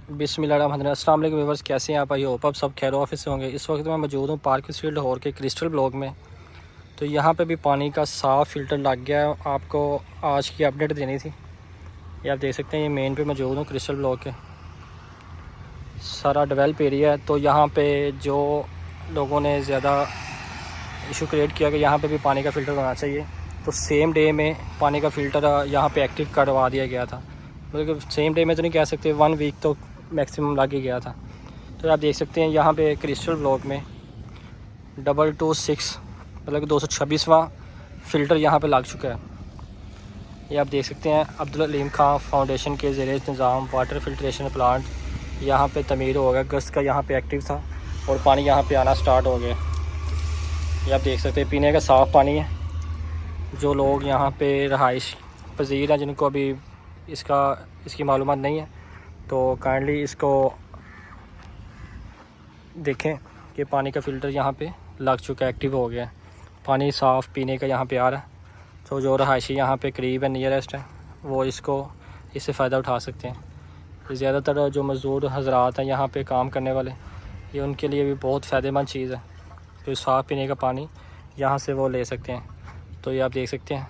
बिस्मिल्लाहिर्रहमानिर्रहीम। अस्सलाम वालेकुम व्यूअर्स, कैसे हैं आप? आई होप आप सब खैर ऑफिस से होंगे। इस वक्त मैं मौजूद हूँ पार्क स्ट्रीट लाहौर के क्रिस्टल ब्लॉक में। तो यहाँ पे भी पानी का साफ़ फ़िल्टर लग गया है। आपको आज की अपडेट देनी थी। ये आप देख सकते हैं, ये मेन पे मौजूद हूँ क्रिस्टल ब्लॉक के। सारा डेवलप एरिया है। तो यहाँ पे जो लोगों ने ज़्यादा इशू क्रिएट किया कि यहाँ पे भी पानी का फ़िल्टर होना चाहिए, तो सेम डे में पानी का फ़िल्टर यहाँ पे एक्टिव करवा दिया गया था। मतलब सेम डे में तो नहीं कह सकते, 1 वीक तो मैक्सिमम लग ही गया था। तो आप देख सकते हैं यहाँ पे क्रिस्टल ब्लॉक में 226 मतलब 226वां फ़िल्टर यहाँ पे लग चुका है। ये आप देख सकते हैं अब्दुल अलीम खां फाउंडेशन के ज़ेरे इंतज़ाम वाटर फिल्ट्रेशन प्लांट यहाँ पे तमीर हो गया। अगस्त का यहाँ पे एक्टिव था और पानी यहाँ पे आना स्टार्ट हो गया। ये आप देख सकते हैं पीने का साफ़ पानी है। जो लोग यहाँ पे रहाइश पजीर हैं, जिनको अभी इसकी मालूमात नहीं है, तो काइंडली इसको देखें कि पानी का फ़िल्टर यहाँ पे लग चुका है, एक्टिव हो गया है। पानी साफ़ पीने का यहाँ पे आ रहा है। तो जो रहायशी यहाँ पे करीब है, नियरेस्ट है, वो इससे फ़ायदा उठा सकते हैं। ज़्यादातर जो मज़दूर हज़रात हैं यहाँ पे काम करने वाले, ये उनके लिए भी बहुत फ़ायदेमंद चीज़ है। तो साफ़ पीने का पानी यहाँ से वो ले सकते हैं। तो ये आप देख सकते हैं